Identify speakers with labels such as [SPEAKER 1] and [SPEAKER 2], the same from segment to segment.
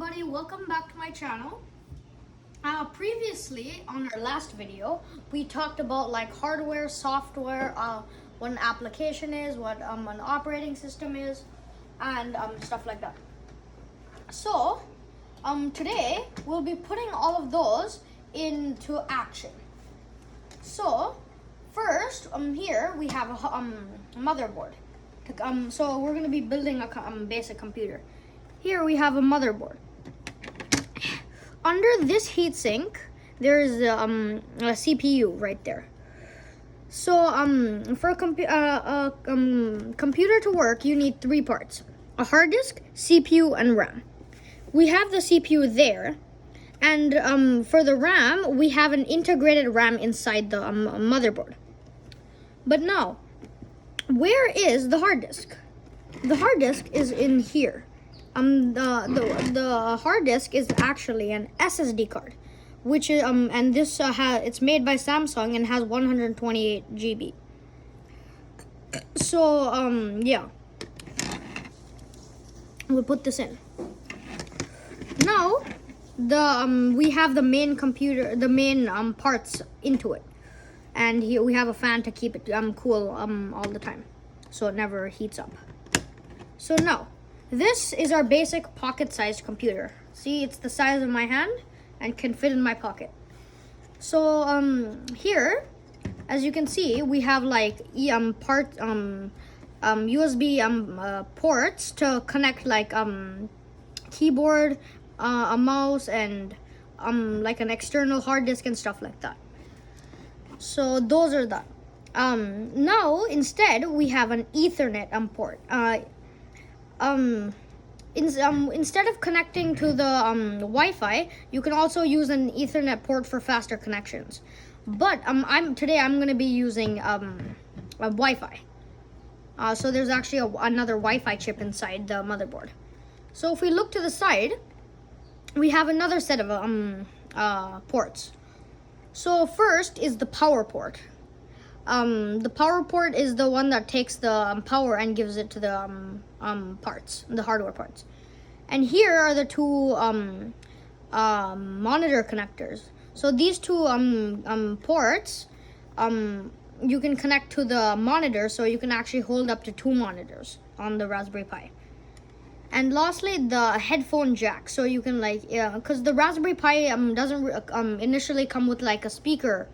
[SPEAKER 1] everybody, welcome back to my channel. Previously on our last video we talked about like hardware, software, what an application is, what an operating system is, and stuff like that. So today we'll be putting all of those into action. So first here we have a motherboard. So we're going to be building a basic computer. Here we have a motherboard. Under this heatsink, there is a CPU right there. So for a computer to work, you need three parts: a hard disk, CPU, and RAM. We have the CPU there, and for the RAM, we have an integrated RAM inside the motherboard. But now, where is the hard disk? The hard disk is in here. The hard disk is actually an SSD card, which is and this it's made by Samsung and has 128 GB. So yeah, we'll put this in. Now we have the main computer, the main parts into it, and here we have a fan to keep it cool all the time, so it never heats up. So now, this is our basic pocket-sized computer. See, it's the size of my hand and can fit in my pocket. So here, as you can see, we have like USB ports to connect like keyboard, a mouse, and like an external hard disk and stuff like that. So those are that. Now instead we have an Ethernet port. Instead of connecting to the Wi-Fi, you can also use an Ethernet port for faster connections. But today I'm going to be using a Wi-Fi. So there's actually another Wi-Fi chip inside the motherboard. So if we look to the side, we have another set of ports. So first is the power port. The power port is the one that takes the power and gives it to the parts, the hardware parts. And here are the two monitor connectors. So these two ports, you can connect to the monitor, so you can actually hold up to two monitors on the Raspberry Pi. And lastly, the headphone jack. So you can because the Raspberry Pi doesn't initially come with like a speaker.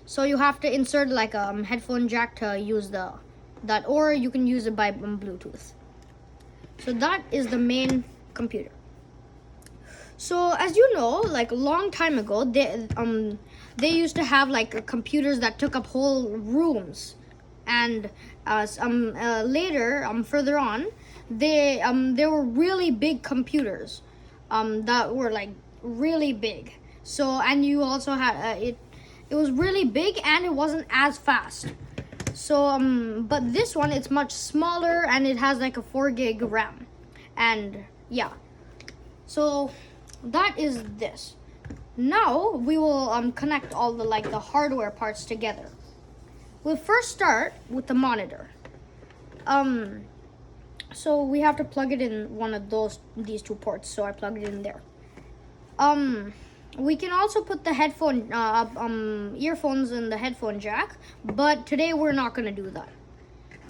[SPEAKER 1] So you have to insert like a headphone jack to use that, or you can use it by Bluetooth. So that is the main computer. So as you know, like a long time ago, they used to have like computers that took up whole rooms, and later further on, there were really big computers that were like really big. So and you also had it was really big and it wasn't as fast. So but this one, it's much smaller and it has like a 4 gig RAM. And yeah, so that is this. Now we will connect all the the hardware parts together. We'll first start with the monitor. So we have to plug it in one of these two ports, so I plugged it in there. We can also put the headphone earphones in the headphone jack, but today we're not going to do that.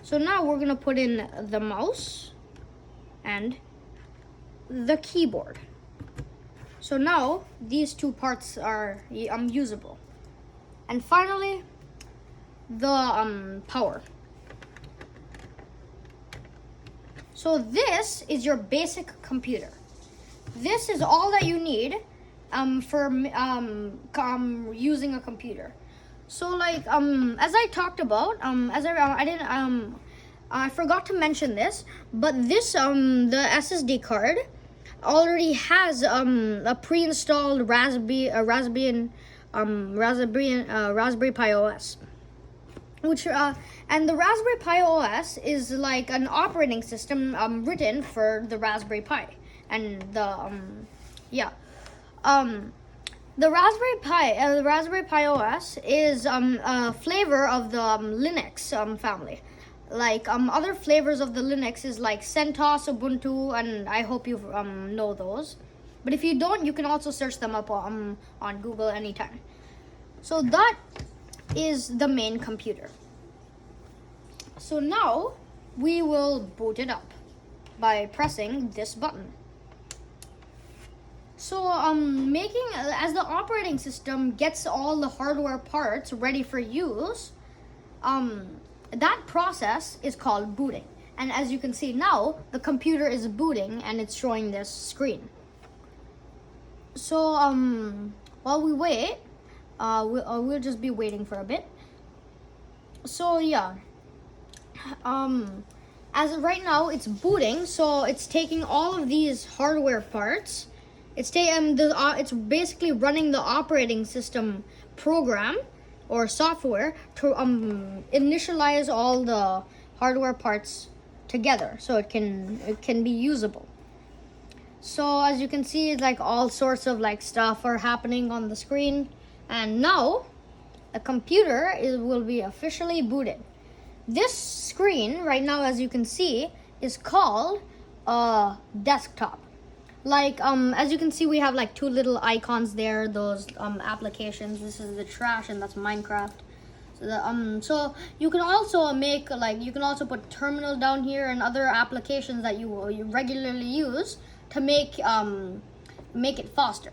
[SPEAKER 1] So now we're going to put in the mouse and the keyboard. So now these two parts are usable. And finally, the power. So this is your basic computer. This is all that you need for using a computer. So like as I talked about, I forgot to mention this, but this the SSD card already has a pre-installed Raspberry Pi OS, which and the Raspberry Pi OS is like an operating system written for the Raspberry Pi, and the the Raspberry Pi OS is a flavor of the Linux family. Like other flavors of the Linux is like CentOS, Ubuntu, and I hope you know those. But if you don't, you can also search them up on Google anytime. So that is the main computer. So now we will boot it up by pressing this button. So making as the operating system gets all the hardware parts ready for use, that process is called booting. And as you can see now, the computer is booting and it's showing this screen. So while we wait, we'll just be waiting for a bit. So yeah, as of right now it's booting, so it's taking all of these hardware parts. It's basically running the operating system program or software to initialize all the hardware parts together, so it can be usable. So as you can see, like all sorts of like stuff are happening on the screen, and now the computer will be officially booted. This screen right now, as you can see, is called a desktop. Like as you can see, we have like two little icons there, those applications. This is the trash and that's Minecraft. So you can also make you can also put terminal down here and other applications that you regularly use to make it faster.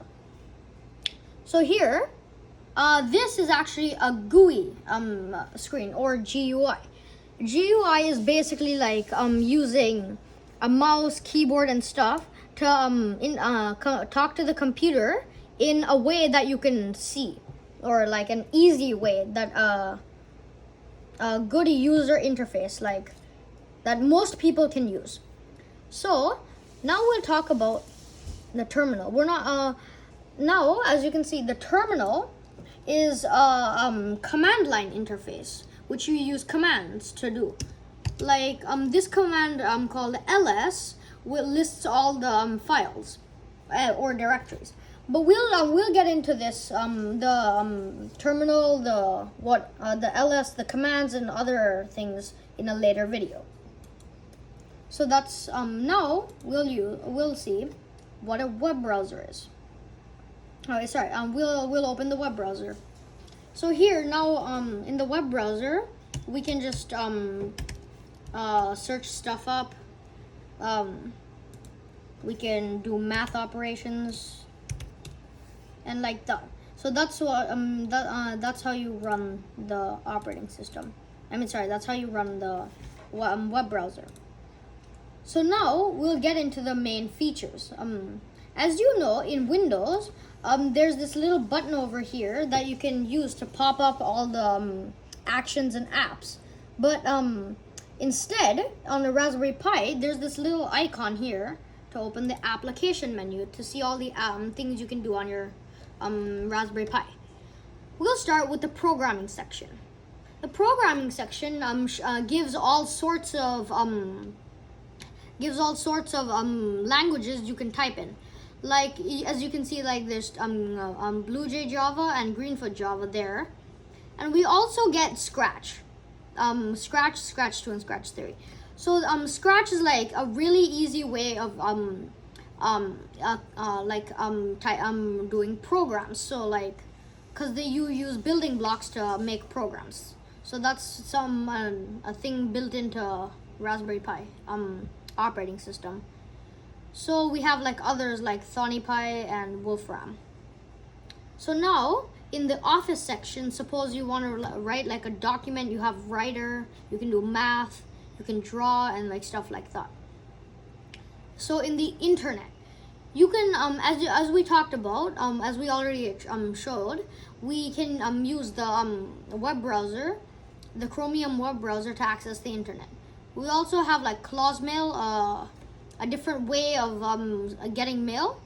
[SPEAKER 1] So here, this is actually a GUI screen or GUI. GUI is basically like using a mouse, keyboard, and stuff to talk to the computer in a way that you can see, or like an easy way that a good user interface like that most people can use. So now we'll talk about the terminal. We're not now, as you can see, the terminal is a command line interface, which you use commands to do. Like this command called ls lists all the files or directories. But we'll get into this the terminal, the ls, the commands, and other things in a later video. So that's now we'll see what a web browser is. Oh, sorry. We'll open the web browser. So here now in the web browser we can just search stuff up. We can do math operations and like that. So that's what that's how you run the operating system. That's how you run the web browser. So now we'll get into the main features. As you know, in Windows, there's this little button over here that you can use to pop up all the actions and apps. But instead, on the Raspberry Pi, there's this little icon here to open the application menu to see all the things you can do on your Raspberry Pi. We'll start with the programming section. The programming section gives all sorts of languages you can type in. Like as you can see, like there's BlueJ Java and Greenfoot Java there, and we also get Scratch, Scratch 2, and Scratch 3. So Scratch is like a really easy way of doing programs. So like, cause you use building blocks to make programs. So that's a thing built into Raspberry Pi operating system. So we have like others like ThonyPy and Wolfram. So now in the Office section, suppose you want to write like a document, you have Writer, you can do math, you can draw, and like stuff like that. So in the internet, you can as we talked about, as we already showed, we can use the web browser, the Chromium web browser, to access the internet. We also have like Closemail, a different way of getting mail,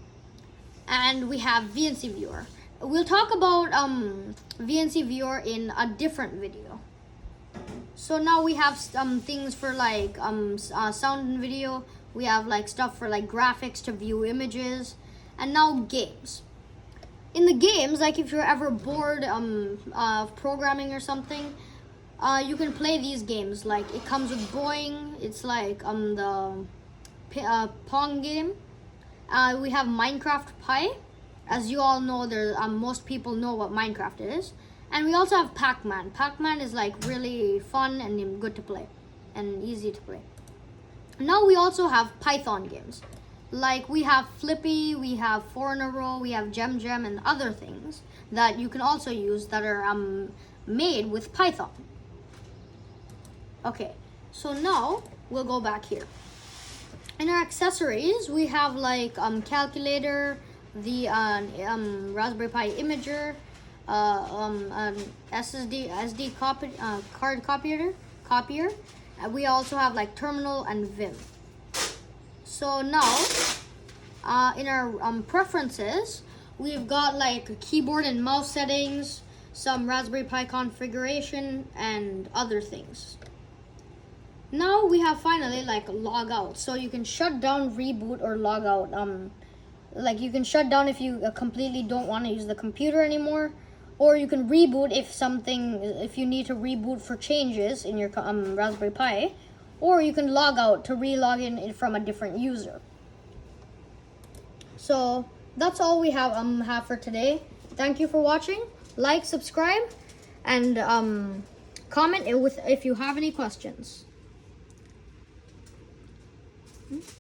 [SPEAKER 1] and we have VNC Viewer. We'll talk about VNC Viewer in a different video. So now we have things for like sound and video. We have like stuff for like graphics to view images, and now games. In the games, like if you're ever bored of programming or something, you can play these games. Like it comes with Boing. It's like the Pong game. We have Minecraft Pi. As you all know, most people know what Minecraft is. And we also have Pac-Man. Pac-Man is like really fun and good to play and easy to play. Now we also have Python games. Like we have Flippy, we have 4 in a row, we have Gem and other things that you can also use that are made with Python. Okay, so now we'll go back here. In our accessories, we have like calculator, the Raspberry Pi imager, an SD card copier. We also have like terminal and Vim. So now, in our preferences, we've got like keyboard and mouse settings, some Raspberry Pi configuration, and other things. Now we have finally like log out, so you can shut down, reboot, or log out. Like you can shut down if you completely don't want to use the computer anymore, or you can reboot if you need to reboot for changes in your Raspberry Pi, or you can log out to re-log in from a different user. So that's all we have for today. Thank you for watching. Like, subscribe, and comment if you have any questions.